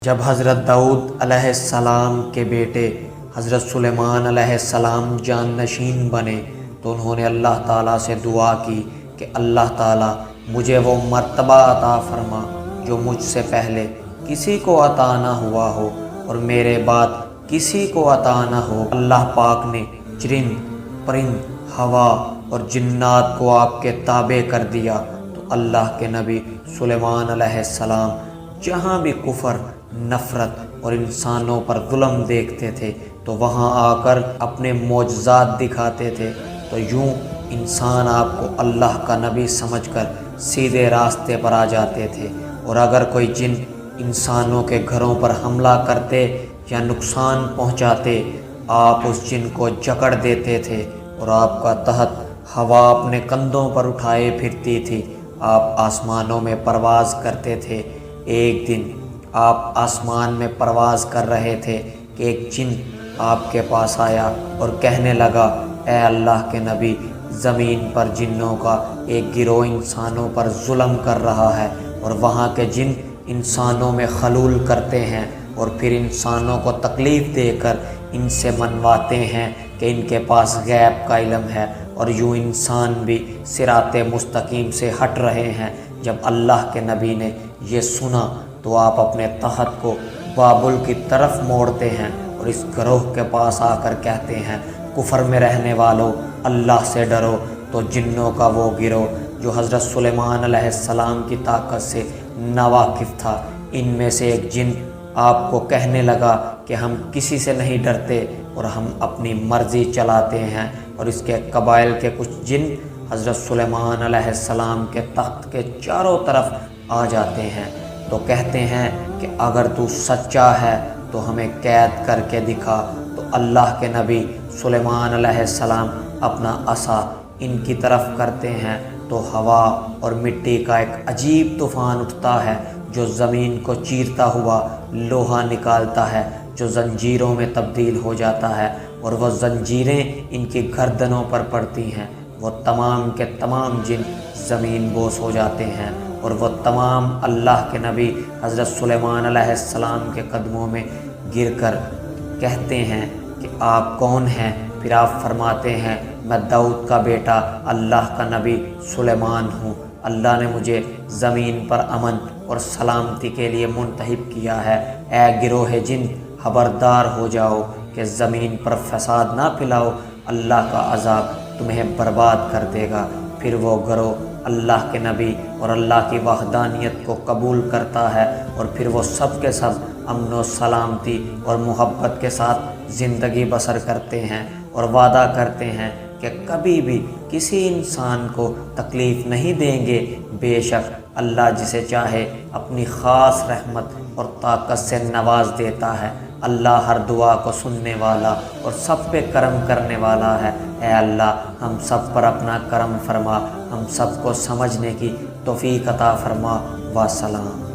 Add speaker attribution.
Speaker 1: جب حضرت داؤد علیہ السلام کے بیٹے حضرت سلیمان علیہ السلام جانشین بنے تو انہوں نے اللہ تعالیٰ سے دعا کی کہ اللہ تعالیٰ مجھے وہ مرتبہ عطا فرما جو مجھ سے پہلے کسی کو عطا نہ ہوا ہو اور میرے بعد کسی کو عطا نہ ہو۔ اللہ پاک نے چرند پرند ہوا اور جنات کو آپ کے تابع کر دیا تو اللہ کے نبی سلیمان علیہ السلام جہاں بھی کفر، نفرت اور انسانوں پر ظلم دیکھتے تھے تو وہاں آ کر اپنے معجزات دکھاتے تھے، تو یوں انسان آپ کو اللہ کا نبی سمجھ کر سیدھے راستے پر آ جاتے تھے۔ اور اگر کوئی جن انسانوں کے گھروں پر حملہ کرتے یا نقصان پہنچاتے، آپ اس جن کو جکڑ دیتے تھے اور آپ کا تحت ہوا اپنے کندھوں پر اٹھائے پھرتی تھی۔ آپ آسمانوں میں پرواز کرتے تھے۔ ایک دن آپ آسمان میں پرواز کر رہے تھے کہ ایک جن آپ کے پاس آیا اور کہنے لگا، اے اللہ کے نبی، زمین پر جنوں کا ایک گروہ انسانوں پر ظلم کر رہا ہے اور وہاں کے جن انسانوں میں خلول کرتے ہیں اور پھر انسانوں کو تکلیف دے کر ان سے منواتے ہیں کہ ان کے پاس غیب کا علم ہے، اور یوں انسان بھی صراط مستقیم سے ہٹ رہے ہیں۔ جب اللہ کے نبی نے یہ سنا تو آپ اپنے تحت کو بابل کی طرف موڑتے ہیں اور اس گروہ کے پاس آ کر کہتے ہیں، کفر میں رہنے والوں، اللہ سے ڈرو۔ تو جنوں کا وہ گروہ جو حضرت سلیمان علیہ السلام کی طاقت سے ناواقف تھا، ان میں سے ایک جن آپ کو کہنے لگا کہ ہم کسی سے نہیں ڈرتے اور ہم اپنی مرضی چلاتے ہیں، اور اس کے قبائل کے کچھ جن حضرت سلیمان علیہ السلام کے تخت کے چاروں طرف آ جاتے ہیں تو کہتے ہیں کہ اگر تو سچا ہے تو ہمیں قید کر کے دکھا۔ تو اللہ کے نبی سلیمان علیہ السلام اپنا عصا ان کی طرف کرتے ہیں تو ہوا اور مٹی کا ایک عجیب طوفان اٹھتا ہے جو زمین کو چیرتا ہوا لوہا نکالتا ہے، جو زنجیروں میں تبدیل ہو جاتا ہے، اور وہ زنجیریں ان کی گردنوں پر پڑتی ہیں۔ وہ تمام کے تمام جن زمین بوس ہو جاتے ہیں اور وہ تمام اللہ کے نبی حضرت سلیمان علیہ السلام کے قدموں میں گر کر کہتے ہیں کہ آپ کون ہیں؟ پھر آپ فرماتے ہیں، میں داؤد کا بیٹا اللہ کا نبی سلیمان ہوں۔ اللہ نے مجھے زمین پر امن اور سلامتی کے لیے منتخب کیا ہے۔ اے گروہ جن، خبردار ہو جاؤ کہ زمین پر فساد نہ پھیلاؤ، اللہ کا عذاب تمہیں برباد کر دے گا۔ پھر وہ گروہ اللہ کے نبی اور اللہ کی وحدانیت کو قبول کرتا ہے، اور پھر وہ سب کے سب امن و سلامتی اور محبت کے ساتھ زندگی بسر کرتے ہیں اور وعدہ کرتے ہیں کہ کبھی بھی کسی انسان کو تکلیف نہیں دیں گے۔ بے شک اللہ جسے چاہے اپنی خاص رحمت اور طاقت سے نواز دیتا ہے۔ اللہ ہر دعا کو سننے والا اور سب پہ کرم کرنے والا ہے۔ اے اللہ، ہم سب پر اپنا کرم فرما، ہم سب کو سمجھنے کی توفیق عطا فرما۔ وسلام۔